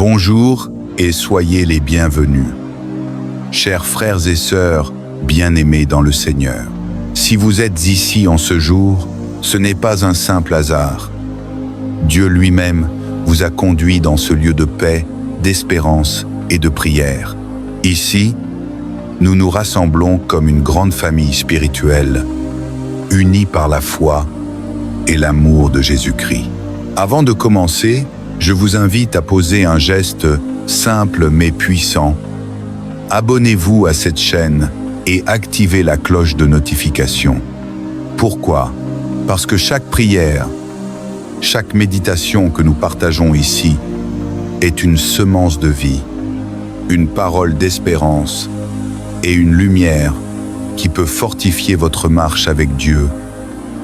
Bonjour et soyez les bienvenus. Chers frères et sœurs, bien-aimés dans le Seigneur, si vous êtes ici en ce jour, ce n'est pas un simple hasard. Dieu lui-même vous a conduit dans ce lieu de paix, d'espérance et de prière. Ici, nous nous rassemblons comme une grande famille spirituelle, unie par la foi et l'amour de Jésus-Christ. Avant de commencer, je vous invite à poser un geste simple mais puissant. Abonnez-vous à cette chaîne et activez la cloche de notification. Pourquoi? Parce que chaque prière, chaque méditation que nous partageons ici est une semence de vie, une parole d'espérance et une lumière qui peut fortifier votre marche avec Dieu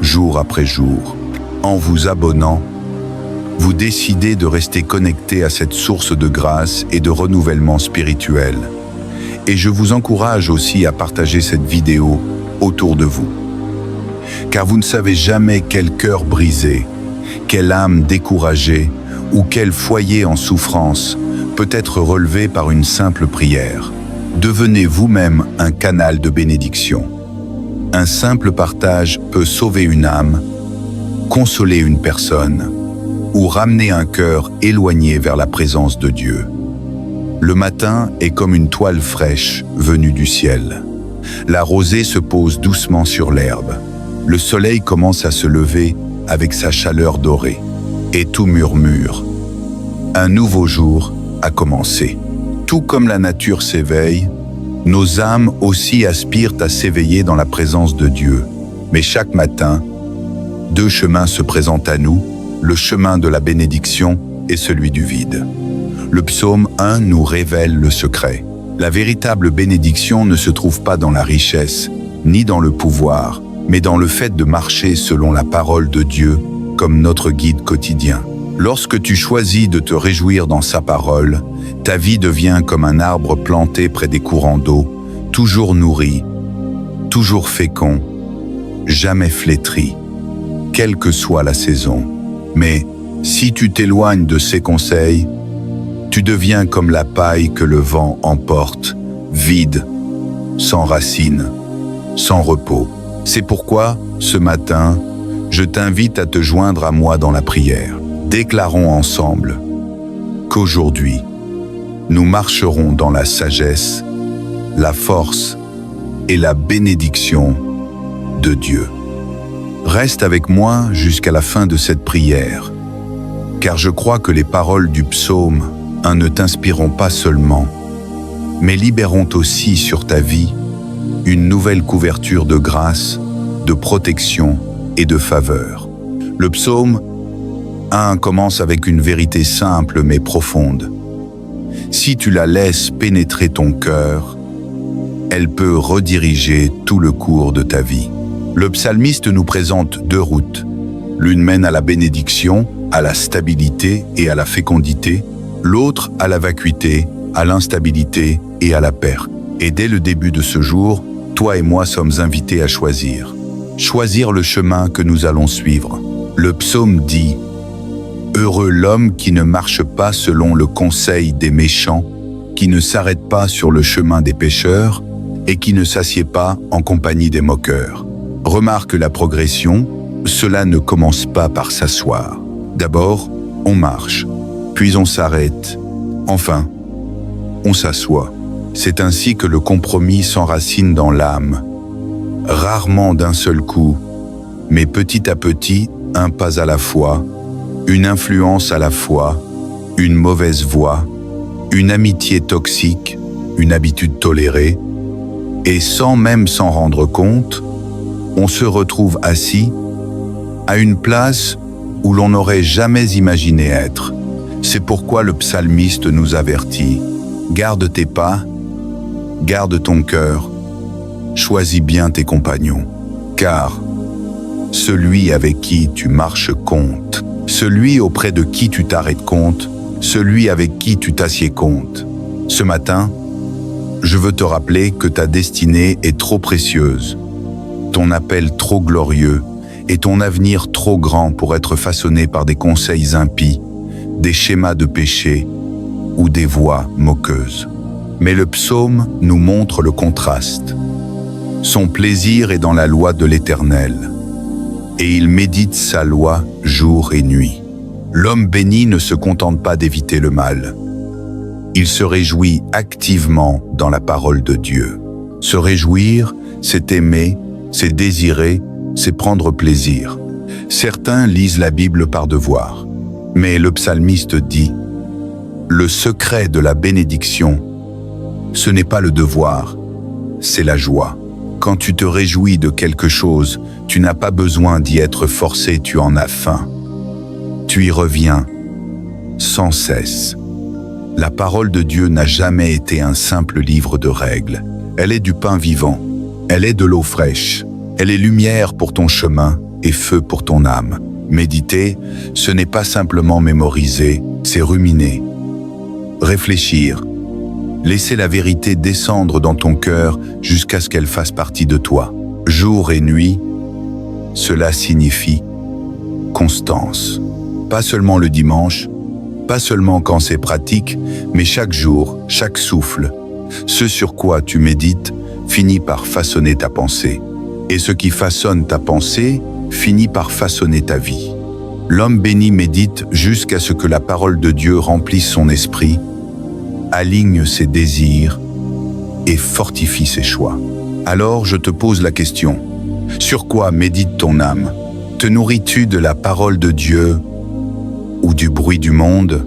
jour après jour. En vous abonnant, vous décidez de rester connecté à cette source de grâce et de renouvellement spirituel. Et je vous encourage aussi à partager cette vidéo autour de vous. Car vous ne savez jamais quel cœur brisé, quelle âme découragée ou quel foyer en souffrance peut être relevé par une simple prière. Devenez vous-même un canal de bénédiction. Un simple partage peut sauver une âme, consoler une personne ou ramener un cœur éloigné vers la présence de Dieu. Le matin est comme une toile fraîche venue du ciel. La rosée se pose doucement sur l'herbe. Le soleil commence à se lever avec sa chaleur dorée. Et tout murmure. Un nouveau jour a commencé. Tout comme la nature s'éveille, nos âmes aussi aspirent à s'éveiller dans la présence de Dieu. Mais chaque matin, deux chemins se présentent à nous, le chemin de la bénédiction et celui du vide. Le psaume 1 nous révèle le secret. La véritable bénédiction ne se trouve pas dans la richesse, ni dans le pouvoir, mais dans le fait de marcher selon la parole de Dieu comme notre guide quotidien. Lorsque tu choisis de te réjouir dans sa parole, ta vie devient comme un arbre planté près des courants d'eau, toujours nourri, toujours fécond, jamais flétri, quelle que soit la saison. Mais si tu t'éloignes de ses conseils, tu deviens comme la paille que le vent emporte, vide, sans racines, sans repos. C'est pourquoi, ce matin, je t'invite à te joindre à moi dans la prière. Déclarons ensemble qu'aujourd'hui, nous marcherons dans la sagesse, la force et la bénédiction de Dieu. Reste avec moi jusqu'à la fin de cette prière, car je crois que les paroles du psaume 1 ne t'inspireront pas seulement, mais libéreront aussi sur ta vie une nouvelle couverture de grâce, de protection et de faveur. Le psaume 1 commence avec une vérité simple mais profonde. Si tu la laisses pénétrer ton cœur, elle peut rediriger tout le cours de ta vie. Le psalmiste nous présente deux routes. L'une mène à la bénédiction, à la stabilité et à la fécondité. L'autre à la vacuité, à l'instabilité et à la perte. Et dès le début de ce jour, toi et moi sommes invités à choisir. Choisir le chemin que nous allons suivre. Le psaume dit « Heureux l'homme qui ne marche pas selon le conseil des méchants, qui ne s'arrête pas sur le chemin des pécheurs et qui ne s'assied pas en compagnie des moqueurs. » Remarque la progression, cela ne commence pas par s'asseoir. D'abord, on marche, puis on s'arrête, enfin, on s'assoit. C'est ainsi que le compromis s'enracine dans l'âme. Rarement d'un seul coup, mais petit à petit, un pas à la fois, une influence à la fois, une mauvaise voix, une amitié toxique, une habitude tolérée, et sans même s'en rendre compte, on se retrouve assis à une place où l'on n'aurait jamais imaginé être. C'est pourquoi le psalmiste nous avertit. Garde tes pas, garde ton cœur, choisis bien tes compagnons, car celui avec qui tu marches compte, celui auprès de qui tu t'arrêtes compte, celui avec qui tu t'assieds compte. Ce matin, je veux te rappeler que ta destinée est trop précieuse, ton appel trop glorieux et ton avenir trop grand pour être façonné par des conseils impies, des schémas de péché ou des voix moqueuses. Mais le psaume nous montre le contraste. Son plaisir est dans la loi de l'Éternel, et il médite sa loi jour et nuit. L'homme béni ne se contente pas d'éviter le mal. Il se réjouit activement dans la parole de Dieu. Se réjouir, c'est aimer, c'est désirer, c'est prendre plaisir. Certains lisent la Bible par devoir, mais le psalmiste dit « Le secret de la bénédiction, ce n'est pas le devoir, c'est la joie. Quand tu te réjouis de quelque chose, tu n'as pas besoin d'y être forcé, tu en as faim. Tu y reviens sans cesse. » La parole de Dieu n'a jamais été un simple livre de règles. Elle est du pain vivant, elle est de l'eau fraîche, elle est lumière pour ton chemin et feu pour ton âme. Méditer, ce n'est pas simplement mémoriser, c'est ruminer, réfléchir, laisser la vérité descendre dans ton cœur jusqu'à ce qu'elle fasse partie de toi. Jour et nuit, cela signifie constance. Pas seulement le dimanche, pas seulement quand c'est pratique, mais chaque jour, chaque souffle. Ce sur quoi tu médites finit par façonner ta pensée. Et ce qui façonne ta pensée finit par façonner ta vie. L'homme béni médite jusqu'à ce que la parole de Dieu remplisse son esprit, aligne ses désirs et fortifie ses choix. Alors je te pose la question, sur quoi médite ton âme? Te nourris-tu de la parole de Dieu ou du bruit du monde?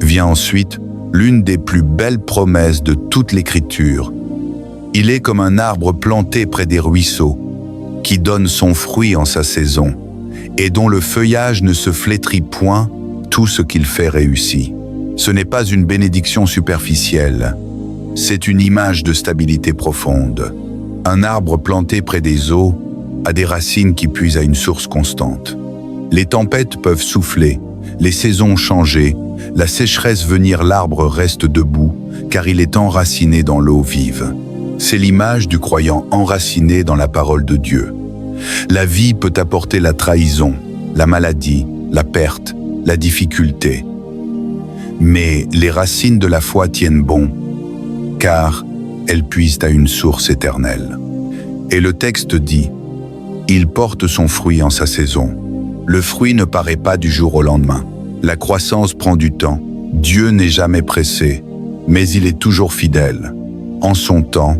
Vient ensuite l'une des plus belles promesses de toute l'Écriture. Il est comme un arbre planté près des ruisseaux, qui donne son fruit en sa saison, et dont le feuillage ne se flétrit point, tout ce qu'il fait réussit. Ce n'est pas une bénédiction superficielle, c'est une image de stabilité profonde. Un arbre planté près des eaux a des racines qui puisent à une source constante. Les tempêtes peuvent souffler, les saisons changer, la sécheresse venir, l'arbre reste debout, car il est enraciné dans l'eau vive. C'est l'image du croyant enraciné dans la parole de Dieu. La vie peut apporter la trahison, la maladie, la perte, la difficulté. Mais les racines de la foi tiennent bon, car elles puisent à une source éternelle. Et le texte dit, « Il porte son fruit en sa saison. » Le fruit ne paraît pas du jour au lendemain. La croissance prend du temps. Dieu n'est jamais pressé, mais il est toujours fidèle. En son temps,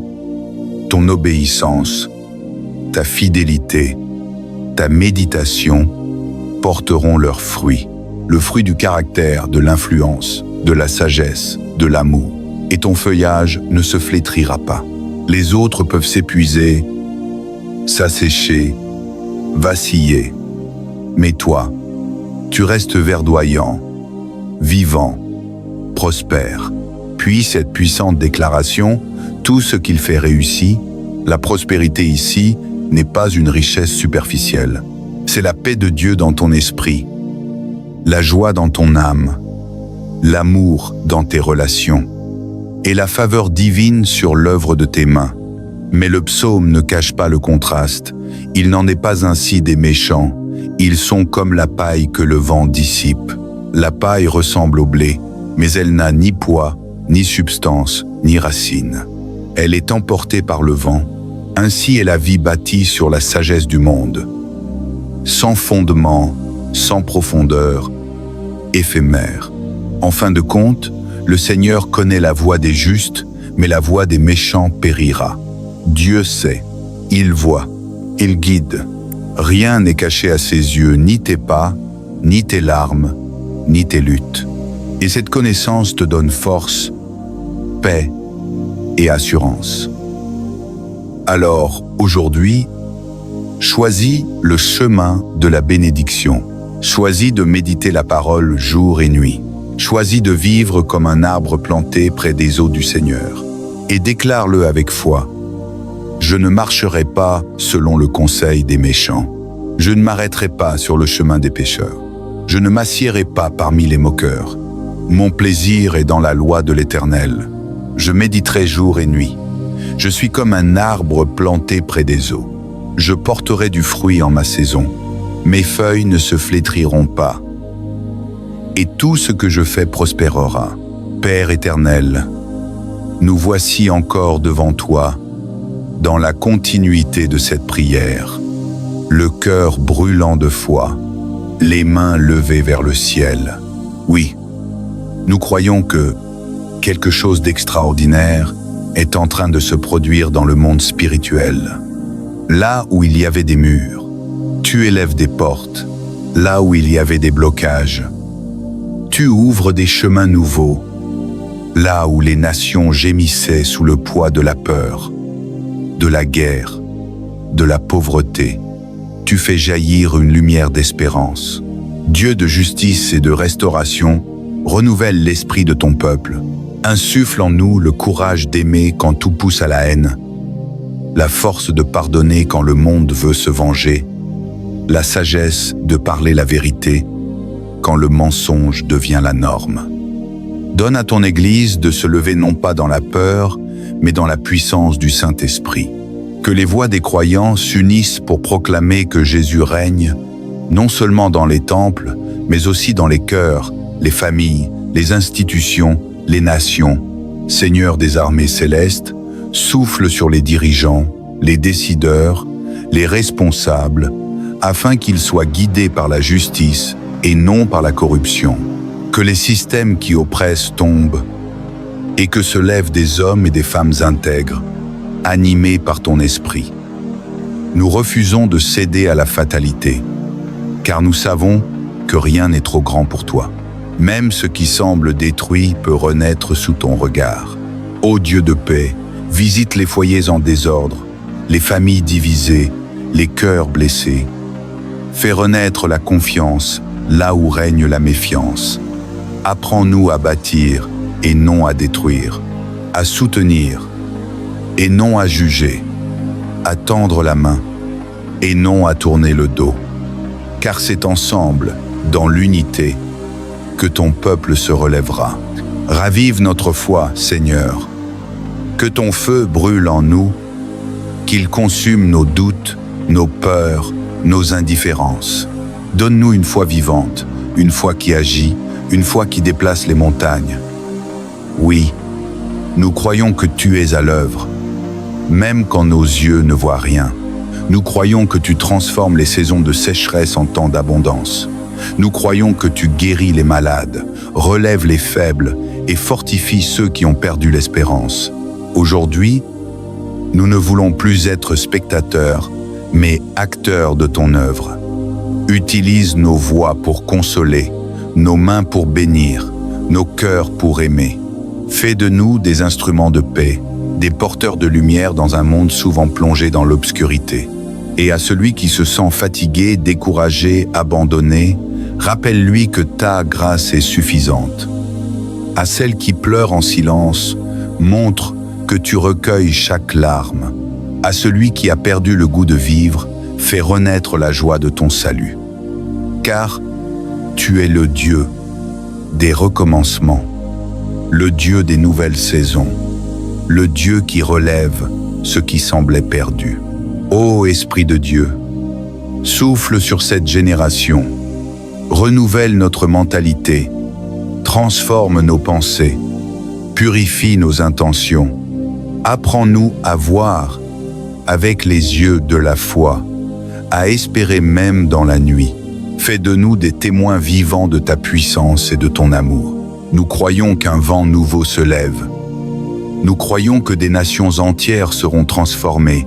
ton obéissance, ta fidélité, ta méditation porteront leurs fruits. Le fruit du caractère, de l'influence, de la sagesse, de l'amour. Et ton feuillage ne se flétrira pas. Les autres peuvent s'épuiser, s'assécher, vaciller. Mais toi, tu restes verdoyant, vivant, prospère. Puis cette puissante déclaration, tout ce qu'il fait réussit, la prospérité ici n'est pas une richesse superficielle. C'est la paix de Dieu dans ton esprit, la joie dans ton âme, l'amour dans tes relations, et la faveur divine sur l'œuvre de tes mains. Mais le psaume ne cache pas le contraste. Il n'en est pas ainsi des méchants. Ils sont comme la paille que le vent dissipe. La paille ressemble au blé, mais elle n'a ni poids, ni substance, ni racine. Elle est emportée par le vent. Ainsi est la vie bâtie sur la sagesse du monde. Sans fondement, sans profondeur, éphémère. En fin de compte, le Seigneur connaît la voie des justes, mais la voie des méchants périra. Dieu sait, il voit, il guide. Rien n'est caché à ses yeux, ni tes pas, ni tes larmes, ni tes luttes. Et cette connaissance te donne force, paix et assurance. Alors, aujourd'hui, choisis le chemin de la bénédiction. Choisis de méditer la parole jour et nuit. Choisis de vivre comme un arbre planté près des eaux du Seigneur. Et déclare-le avec foi. Je ne marcherai pas selon le conseil des méchants. Je ne m'arrêterai pas sur le chemin des pécheurs. Je ne m'assiérai pas parmi les moqueurs. Mon plaisir est dans la loi de l'Éternel. Je méditerai jour et nuit. Je suis comme un arbre planté près des eaux. Je porterai du fruit en ma saison. Mes feuilles ne se flétriront pas. Et tout ce que je fais prospérera. Père éternel, nous voici encore devant toi, dans la continuité de cette prière, le cœur brûlant de foi, les mains levées vers le ciel. Oui, nous croyons que quelque chose d'extraordinaire est en train de se produire dans le monde spirituel. Là où il y avait des murs, tu élèves des portes. Là où il y avait des blocages, tu ouvres des chemins nouveaux. Là où les nations gémissaient sous le poids de la peur, de la guerre, de la pauvreté, tu fais jaillir une lumière d'espérance. Dieu de justice et de restauration, renouvelle l'esprit de ton peuple. Insuffle en nous le courage d'aimer quand tout pousse à la haine, la force de pardonner quand le monde veut se venger, la sagesse de parler la vérité quand le mensonge devient la norme. Donne à ton Église de se lever non pas dans la peur, mais dans la puissance du Saint-Esprit. Que les voix des croyants s'unissent pour proclamer que Jésus règne, non seulement dans les temples, mais aussi dans les cœurs, les familles, les institutions, les nations. Seigneur des armées célestes, souffle sur les dirigeants, les décideurs, les responsables, afin qu'ils soient guidés par la justice et non par la corruption. Que les systèmes qui oppressent tombent et que se lèvent des hommes et des femmes intègres, animés par ton esprit. Nous refusons de céder à la fatalité, car nous savons que rien n'est trop grand pour toi. Même ce qui semble détruit peut renaître sous ton regard. Ô Dieu de paix, visite les foyers en désordre, les familles divisées, les cœurs blessés. Fais renaître la confiance là où règne la méfiance. Apprends-nous à bâtir et non à détruire, à soutenir et non à juger, à tendre la main et non à tourner le dos. Car c'est ensemble, dans l'unité, que ton peuple se relèvera. Ravive notre foi, Seigneur. Que ton feu brûle en nous, qu'il consume nos doutes, nos peurs, nos indifférences. Donne-nous une foi vivante, une foi qui agit, une foi qui déplace les montagnes. Oui, nous croyons que tu es à l'œuvre, même quand nos yeux ne voient rien. Nous croyons que tu transformes les saisons de sécheresse en temps d'abondance. Nous croyons que tu guéris les malades, relèves les faibles et fortifies ceux qui ont perdu l'espérance. Aujourd'hui, nous ne voulons plus être spectateurs, mais acteurs de ton œuvre. Utilise nos voix pour consoler, nos mains pour bénir, nos cœurs pour aimer. Fais de nous des instruments de paix, des porteurs de lumière dans un monde souvent plongé dans l'obscurité. Et à celui qui se sent fatigué, découragé, abandonné, rappelle-lui que ta grâce est suffisante. À celle qui pleure en silence, montre que tu recueilles chaque larme. À celui qui a perdu le goût de vivre, fais renaître la joie de ton salut. Car tu es le Dieu des recommencements, le Dieu des nouvelles saisons, le Dieu qui relève ce qui semblait perdu. Ô Esprit de Dieu, souffle sur cette génération, renouvelle notre mentalité, transforme nos pensées, purifie nos intentions, apprends-nous à voir avec les yeux de la foi, à espérer même dans la nuit. Fais de nous des témoins vivants de ta puissance et de ton amour. Nous croyons qu'un vent nouveau se lève. Nous croyons que des nations entières seront transformées.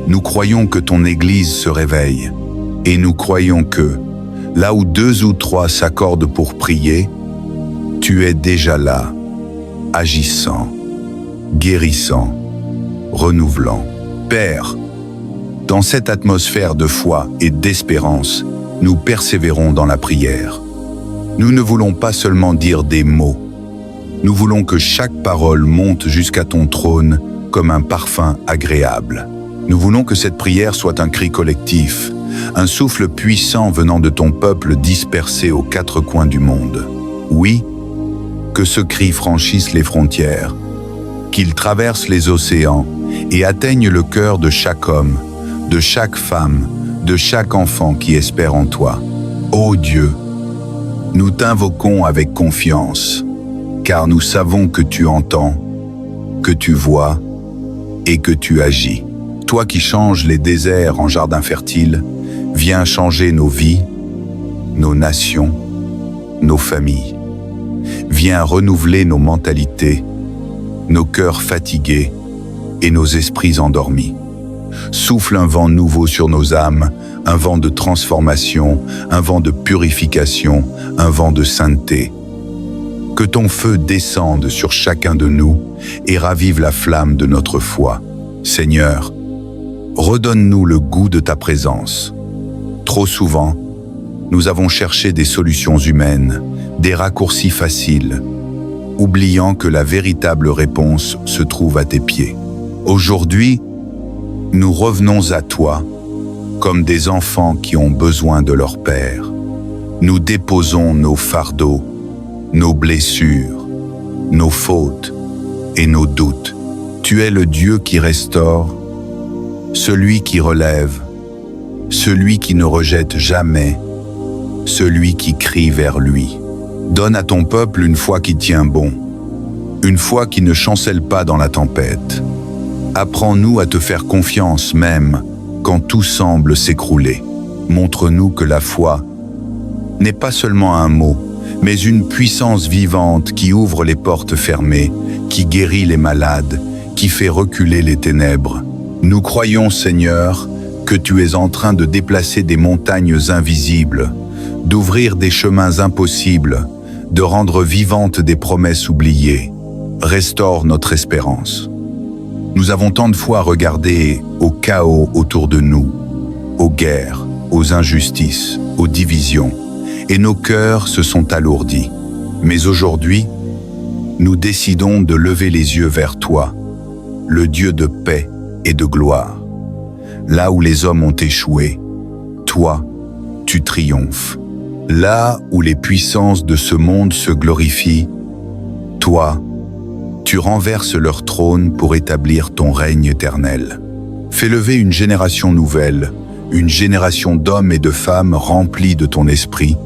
Nous croyons que ton Église se réveille. Et nous croyons que, là où 2 ou 3 s'accordent pour prier, tu es déjà là, agissant, guérissant, renouvelant. Père, dans cette atmosphère de foi et d'espérance, nous persévérons dans la prière. Nous ne voulons pas seulement dire des mots. Nous voulons que chaque parole monte jusqu'à ton trône comme un parfum agréable. Nous voulons que cette prière soit un cri collectif, un souffle puissant venant de ton peuple dispersé aux 4 coins du monde. Oui, que ce cri franchisse les frontières, qu'il traverse les océans et atteigne le cœur de chaque homme, de chaque femme, de chaque enfant qui espère en toi. Ô Dieu, nous t'invoquons avec confiance, car nous savons que tu entends, que tu vois et que tu agis. Toi qui changes les déserts en jardins fertiles, viens changer nos vies, nos nations, nos familles. Viens renouveler nos mentalités, nos cœurs fatigués et nos esprits endormis. Souffle un vent nouveau sur nos âmes, un vent de transformation, un vent de purification, un vent de sainteté. Que ton feu descende sur chacun de nous et ravive la flamme de notre foi. Seigneur, redonne-nous le goût de ta présence. Trop souvent, nous avons cherché des solutions humaines, des raccourcis faciles, oubliant que la véritable réponse se trouve à tes pieds. Aujourd'hui, nous revenons à toi comme des enfants qui ont besoin de leur Père. Nous déposons nos fardeaux, nos blessures, nos fautes et nos doutes. Tu es le Dieu qui restaure, celui qui relève, celui qui ne rejette jamais, celui qui crie vers lui. Donne à ton peuple une foi qui tient bon, une foi qui ne chancelle pas dans la tempête. Apprends-nous à te faire confiance même quand tout semble s'écrouler. Montre-nous que la foi n'est pas seulement un mot, mais une puissance vivante qui ouvre les portes fermées, qui guérit les malades, qui fait reculer les ténèbres. Nous croyons, Seigneur, que tu es en train de déplacer des montagnes invisibles, d'ouvrir des chemins impossibles, de rendre vivantes des promesses oubliées. Restaure notre espérance. Nous avons tant de fois regardé au chaos autour de nous, aux guerres, aux injustices, aux divisions, et nos cœurs se sont alourdis. Mais aujourd'hui, nous décidons de lever les yeux vers toi, le Dieu de paix et de gloire. Là où les hommes ont échoué, toi, tu triomphes. Là où les puissances de ce monde se glorifient, toi, tu renverses leur trône pour établir ton règne éternel. Fais lever une génération nouvelle, une génération d'hommes et de femmes remplis de ton esprit,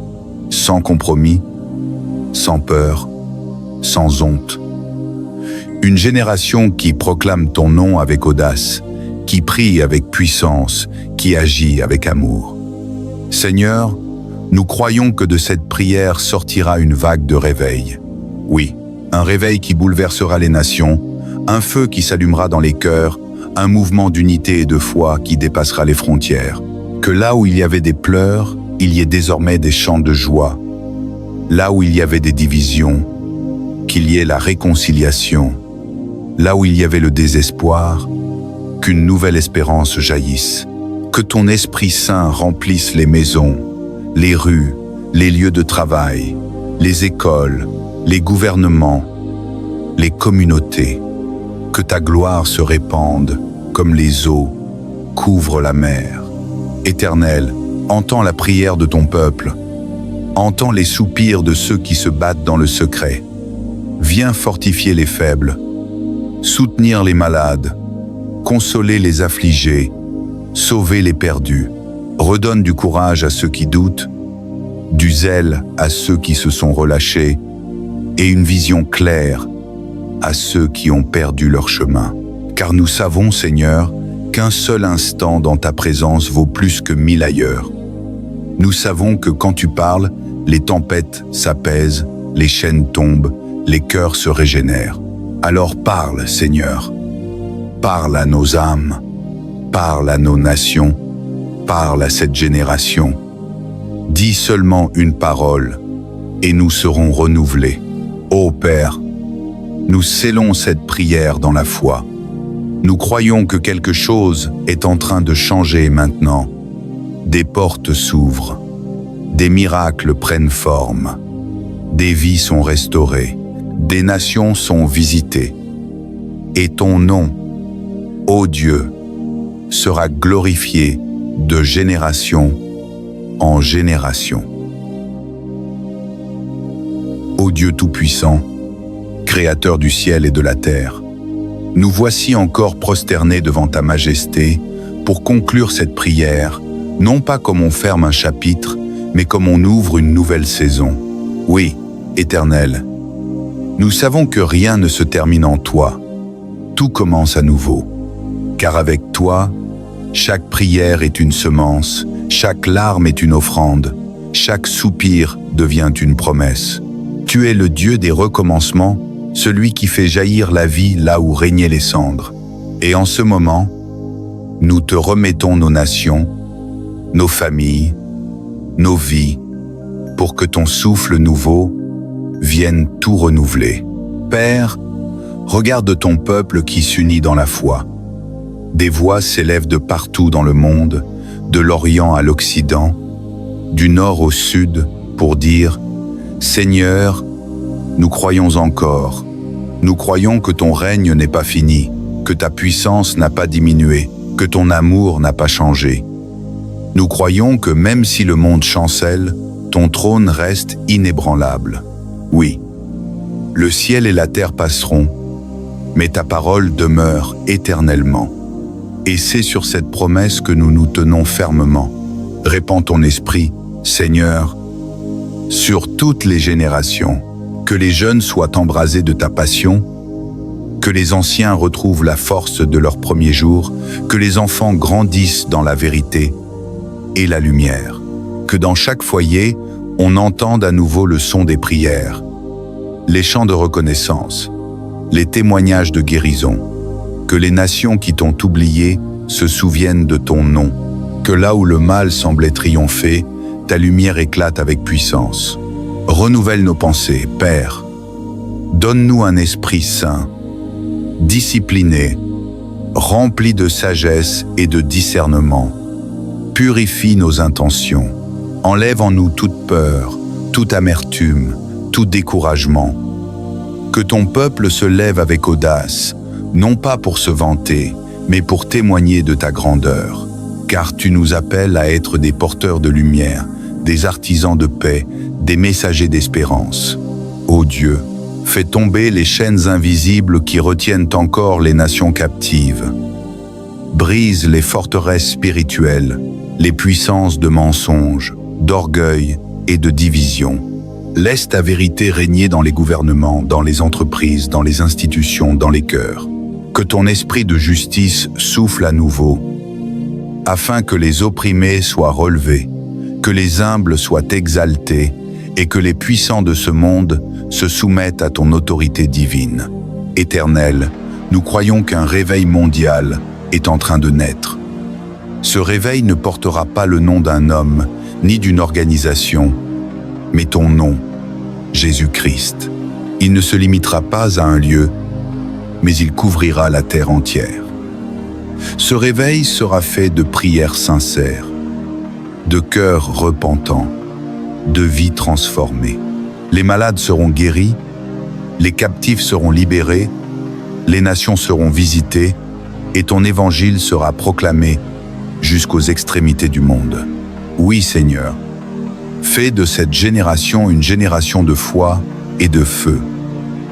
sans compromis, sans peur, sans honte. Une génération qui proclame ton nom avec audace, qui prie avec puissance, qui agit avec amour. Seigneur, nous croyons que de cette prière sortira une vague de réveil. Oui, un réveil qui bouleversera les nations, un feu qui s'allumera dans les cœurs, un mouvement d'unité et de foi qui dépassera les frontières. Que là où il y avait des pleurs, il y ait désormais des chants de joie. Là où il y avait des divisions, qu'il y ait la réconciliation. Là où il y avait le désespoir, qu'une nouvelle espérance jaillisse. Que ton Esprit Saint remplisse les maisons, les rues, les lieux de travail, les écoles, les gouvernements, les communautés. Que ta gloire se répande comme les eaux couvrent la mer. Éternel, entends la prière de ton peuple. Entends les soupirs de ceux qui se battent dans le secret. Viens fortifier les faibles, soutenir les malades, consoler les affligés, sauver les perdus. Redonne du courage à ceux qui doutent, du zèle à ceux qui se sont relâchés, et une vision claire à ceux qui ont perdu leur chemin. Car nous savons, Seigneur, qu'un seul instant dans ta présence vaut plus que 1000 ailleurs. Nous savons que quand tu parles, les tempêtes s'apaisent, les chaînes tombent, les cœurs se régénèrent. Alors parle, Seigneur. Parle à nos âmes, parle à nos nations, parle à cette génération. Dis seulement une parole, et nous serons renouvelés. Ô Père, nous scellons cette prière dans la foi. Nous croyons que quelque chose est en train de changer maintenant. Des portes s'ouvrent, des miracles prennent forme, des vies sont restaurées, des nations sont visitées. Et ton nom, ô Dieu, sera glorifié de génération en génération. Ô Dieu Tout-Puissant, Créateur du ciel et de la terre, nous voici encore prosternés devant ta majesté pour conclure cette prière, non pas comme on ferme un chapitre, mais comme on ouvre une nouvelle saison. Oui, Éternel, Nous savons que rien ne se termine en toi. Tout commence à nouveau. Car avec toi, chaque prière est une semence, chaque larme est une offrande, chaque soupir devient une promesse. Tu es le Dieu des recommencements, celui qui fait jaillir la vie là où régnaient les cendres. Et en ce moment, nous te remettons nos nations, nos familles, nos vies, pour que ton souffle nouveau vienne tout renouveler. Père, regarde ton peuple qui s'unit dans la foi. Des voix s'élèvent de partout dans le monde, de l'Orient à l'Occident, du Nord au Sud, pour dire « Seigneur, nous croyons encore. Nous croyons que ton règne n'est pas fini, que ta puissance n'a pas diminué, que ton amour n'a pas changé. Nous croyons que même si le monde chancelle, ton trône reste inébranlable. Oui, le ciel et la terre passeront, mais ta parole demeure éternellement. Et c'est sur cette promesse que nous nous tenons fermement. Répands ton esprit, Seigneur, sur toutes les générations. Que les jeunes soient embrasés de ta passion, que les anciens retrouvent la force de leur premier jour, que les enfants grandissent dans la vérité et la lumière. Que dans chaque foyer, on entende à nouveau le son des prières, les chants de reconnaissance, les témoignages de guérison. Que les nations qui t'ont oublié se souviennent de ton nom. Que là où le mal semblait triompher, ta lumière éclate avec puissance. Renouvelle nos pensées, Père. Donne-nous un esprit saint, discipliné, rempli de sagesse et de discernement. Purifie nos intentions. Enlève en nous toute peur, toute amertume, tout découragement. Que ton peuple se lève avec audace, non pas pour se vanter, mais pour témoigner de ta grandeur. Car tu nous appelles à être des porteurs de lumière, des artisans de paix, des messagers d'espérance. Ô Dieu, fais tomber les chaînes invisibles qui retiennent encore les nations captives. Brise les forteresses spirituelles, les puissances de mensonges, d'orgueil et de division. Laisse ta vérité régner dans les gouvernements, dans les entreprises, dans les institutions, dans les cœurs. Que ton esprit de justice souffle à nouveau, afin que les opprimés soient relevés, que les humbles soient exaltés et que les puissants de ce monde se soumettent à ton autorité divine. Éternel, nous croyons qu'un réveil mondial est en train de naître. Ce réveil ne portera pas le nom d'un homme, ni d'une organisation, mais ton nom, Jésus-Christ. Il ne se limitera pas à un lieu, mais il couvrira la terre entière. Ce réveil sera fait de prières sincères, de cœurs repentants, de vies transformées. Les malades seront guéris, les captifs seront libérés, les nations seront visitées, et ton évangile sera proclamé jusqu'aux extrémités du monde. Oui, Seigneur, fais de cette génération une génération de foi et de feu,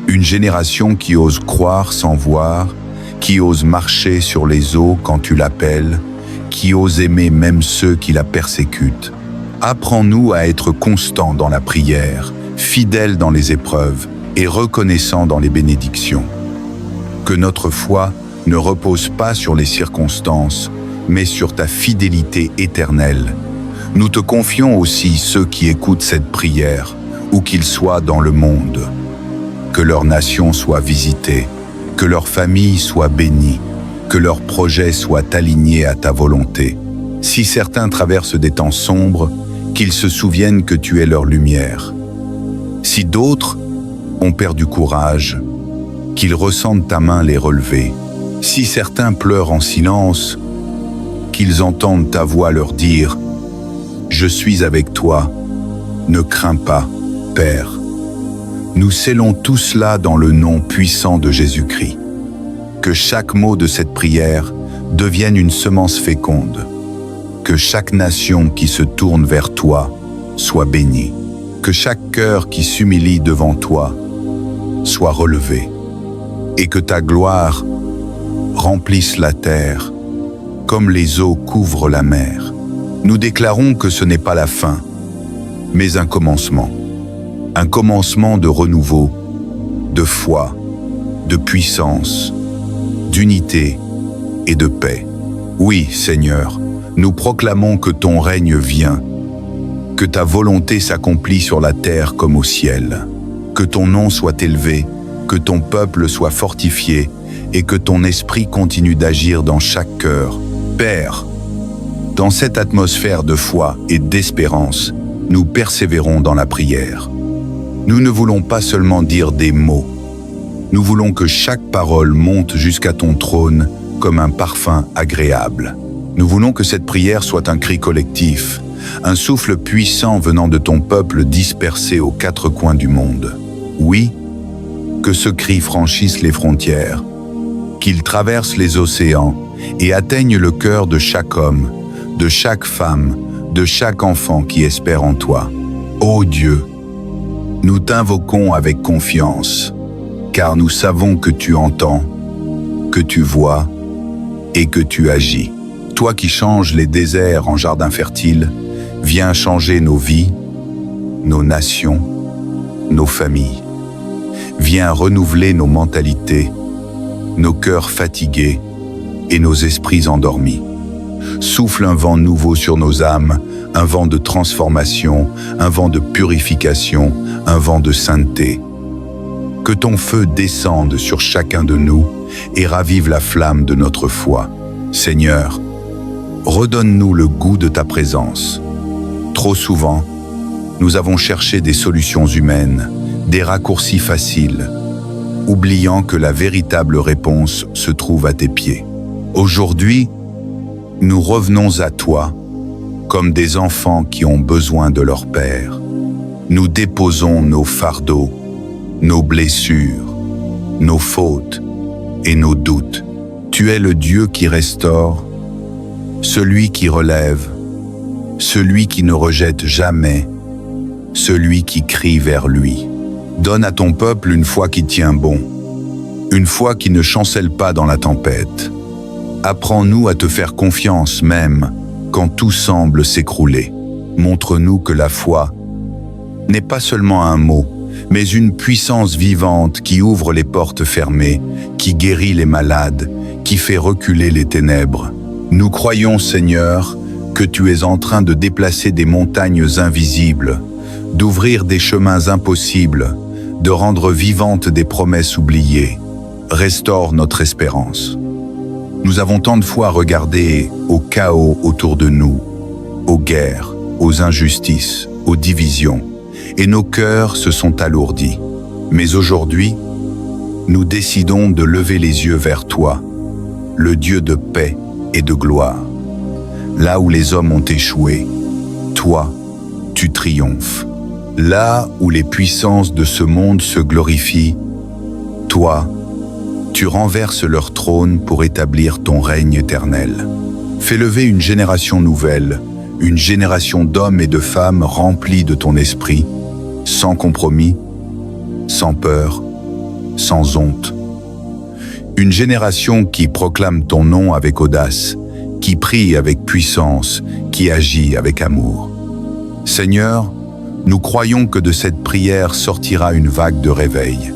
une génération qui ose croire sans voir, qui ose marcher sur les eaux quand tu l'appelles, qui ose aimer même ceux qui la persécutent. Apprends-nous à être constants dans la prière, fidèles dans les épreuves et reconnaissants dans les bénédictions. Que notre foi ne repose pas sur les circonstances, mais sur ta fidélité éternelle. Nous te confions aussi ceux qui écoutent cette prière, où qu'ils soient dans le monde. Que leur nation soit visitée, que leur famille soit bénie, que leurs projets soient alignés à ta volonté. Si certains traversent des temps sombres, qu'ils se souviennent que tu es leur lumière. Si d'autres ont perdu courage, qu'ils ressentent ta main les relever. Si certains pleurent en silence, qu'ils entendent ta voix leur dire « Je suis avec toi, ne crains pas, Père ». Nous scellons tout cela dans le nom puissant de Jésus-Christ. Que chaque mot de cette prière devienne une semence féconde. Que chaque nation qui se tourne vers toi soit bénie. Que chaque cœur qui s'humilie devant toi soit relevé. Et que ta gloire remplisse la terre comme les eaux couvrent la mer. Nous déclarons que ce n'est pas la fin, mais un commencement de renouveau, de foi, de puissance, d'unité et de paix. Oui, Seigneur, nous proclamons que ton règne vient, que ta volonté s'accomplit sur la terre comme au ciel, que ton nom soit élevé, que ton peuple soit fortifié et que ton esprit continue d'agir dans chaque cœur. Père, dans cette atmosphère de foi et d'espérance, nous persévérons dans la prière. Nous ne voulons pas seulement dire des mots. Nous voulons que chaque parole monte jusqu'à ton trône comme un parfum agréable. Nous voulons que cette prière soit un cri collectif, un souffle puissant venant de ton peuple dispersé aux quatre coins du monde. Oui, que ce cri franchisse les frontières, qu'il traverse les océans et atteigne le cœur de chaque homme, de chaque femme, de chaque enfant qui espère en toi. Ô Dieu, nous t'invoquons avec confiance, car nous savons que tu entends, que tu vois et que tu agis. Toi qui changes les déserts en jardins fertiles, viens changer nos vies, nos nations, nos familles. Viens renouveler nos mentalités, nos cœurs fatigués et nos esprits endormis. Souffle un vent nouveau sur nos âmes, un vent de transformation, un vent de purification, un vent de sainteté. Que ton feu descende sur chacun de nous et ravive la flamme de notre foi. Seigneur, redonne-nous le goût de ta présence. Trop souvent, nous avons cherché des solutions humaines, des raccourcis faciles, oubliant que la véritable réponse se trouve à tes pieds. Aujourd'hui, nous revenons à toi comme des enfants qui ont besoin de leur Père. Nous déposons nos fardeaux, nos blessures, nos fautes et nos doutes. Tu es le Dieu qui restaure, celui qui relève, celui qui ne rejette jamais, celui qui crie vers lui. Donne à ton peuple une foi qui tient bon, une foi qui ne chancelle pas dans la tempête. Apprends-nous à te faire confiance même quand tout semble s'écrouler. Montre-nous que la foi n'est pas seulement un mot, mais une puissance vivante qui ouvre les portes fermées, qui guérit les malades, qui fait reculer les ténèbres. Nous croyons, Seigneur, que tu es en train de déplacer des montagnes invisibles, d'ouvrir des chemins impossibles, de rendre vivantes des promesses oubliées. Restaure notre espérance. Nous avons tant de fois regardé au chaos autour de nous, aux guerres, aux injustices, aux divisions, et nos cœurs se sont alourdis. Mais aujourd'hui, nous décidons de lever les yeux vers toi, le Dieu de paix et de gloire. Là où les hommes ont échoué, toi, tu triomphes. Là où les puissances de ce monde se glorifient, toi, tu renverses leur trône pour établir ton règne éternel. Fais lever une génération nouvelle, une génération d'hommes et de femmes remplis de ton esprit, sans compromis, sans peur, sans honte. Une génération qui proclame ton nom avec audace, qui prie avec puissance, qui agit avec amour. Seigneur, nous croyons que de cette prière sortira une vague de réveil.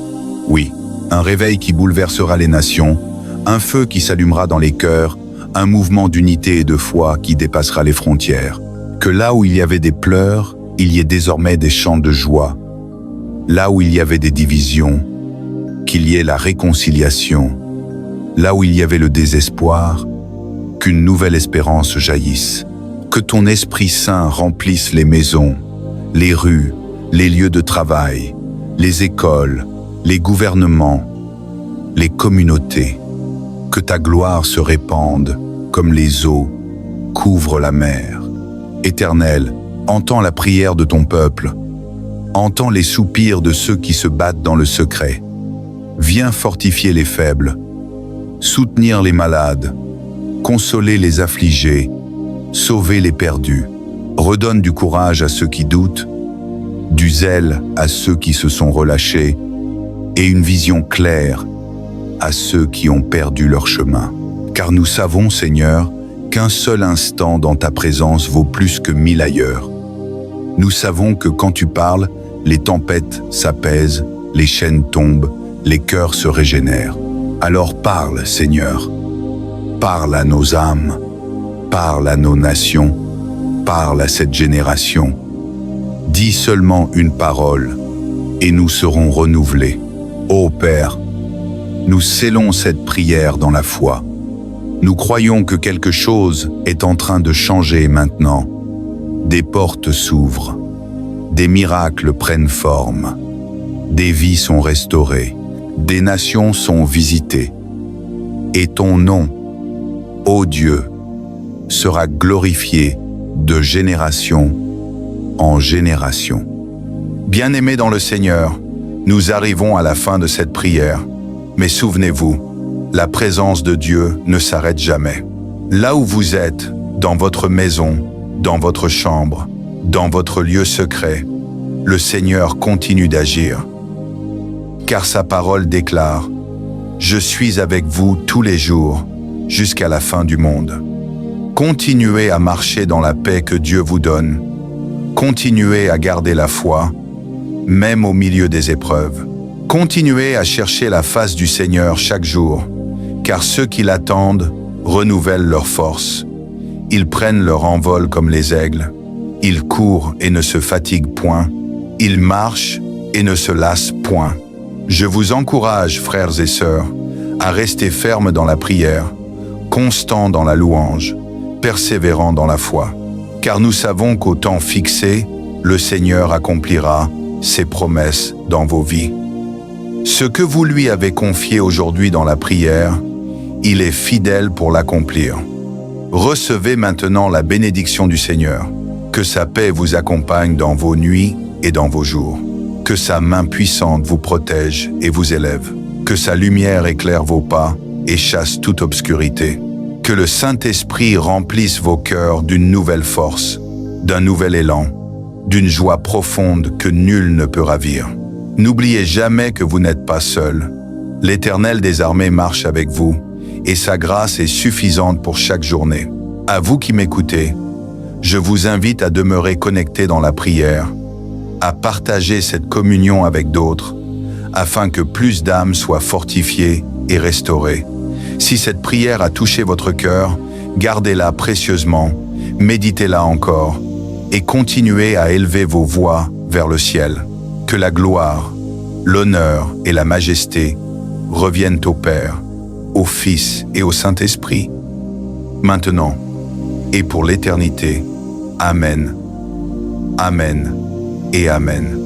Oui, un réveil qui bouleversera les nations, un feu qui s'allumera dans les cœurs, un mouvement d'unité et de foi qui dépassera les frontières. Que là où il y avait des pleurs, il y ait désormais des chants de joie. Là où il y avait des divisions, qu'il y ait la réconciliation. Là où il y avait le désespoir, qu'une nouvelle espérance jaillisse. Que ton Esprit Saint remplisse les maisons, les rues, les lieux de travail, les écoles, les gouvernements, les communautés. Que ta gloire se répande comme les eaux couvrent la mer. Éternel, entends la prière de ton peuple. Entends les soupirs de ceux qui se battent dans le secret. Viens fortifier les faibles, soutenir les malades, consoler les affligés, sauver les perdus. Redonne du courage à ceux qui doutent, du zèle à ceux qui se sont relâchés, et une vision claire à ceux qui ont perdu leur chemin. Car nous savons, Seigneur, qu'un seul instant dans ta présence vaut plus que 1000 ailleurs. Nous savons que quand tu parles, les tempêtes s'apaisent, les chaînes tombent, les cœurs se régénèrent. Alors parle, Seigneur. Parle à nos âmes. Parle à nos nations. Parle à cette génération. Dis seulement une parole, et nous serons renouvelés. Ô Père, nous scellons cette prière dans la foi. Nous croyons que quelque chose est en train de changer maintenant. Des portes s'ouvrent, des miracles prennent forme, des vies sont restaurées, des nations sont visitées. Et ton nom, ô Dieu, sera glorifié de génération en génération. Bien-aimés dans le Seigneur, nous arrivons à la fin de cette prière, mais souvenez-vous, la présence de Dieu ne s'arrête jamais. Là où vous êtes, dans votre maison, dans votre chambre, dans votre lieu secret, le Seigneur continue d'agir. Car sa parole déclare « Je suis avec vous tous les jours, jusqu'à la fin du monde ». Continuez à marcher dans la paix que Dieu vous donne. Continuez à garder la foi, même au milieu des épreuves. Continuez à chercher la face du Seigneur chaque jour, car ceux qui l'attendent renouvellent leur force. Ils prennent leur envol comme les aigles. Ils courent et ne se fatiguent point. Ils marchent et ne se lassent point. Je vous encourage, frères et sœurs, à rester fermes dans la prière, constants dans la louange, persévérants dans la foi. Car nous savons qu'au temps fixé, le Seigneur accomplira ses promesses dans vos vies. Ce que vous lui avez confié aujourd'hui dans la prière, il est fidèle pour l'accomplir. Recevez maintenant la bénédiction du Seigneur. Que sa paix vous accompagne dans vos nuits et dans vos jours. Que sa main puissante vous protège et vous élève. Que sa lumière éclaire vos pas et chasse toute obscurité. Que le Saint-Esprit remplisse vos cœurs d'une nouvelle force, d'un nouvel élan, d'une joie profonde que nul ne peut ravir. N'oubliez jamais que vous n'êtes pas seul. L'Éternel des armées marche avec vous, et sa grâce est suffisante pour chaque journée. À vous qui m'écoutez, je vous invite à demeurer connectés dans la prière, à partager cette communion avec d'autres, afin que plus d'âmes soient fortifiées et restaurées. Si cette prière a touché votre cœur, gardez-la précieusement, méditez-la encore, et continuez à élever vos voix vers le ciel. Que la gloire, l'honneur et la majesté reviennent au Père, au Fils et au Saint-Esprit, maintenant et pour l'éternité. Amen. Amen et Amen.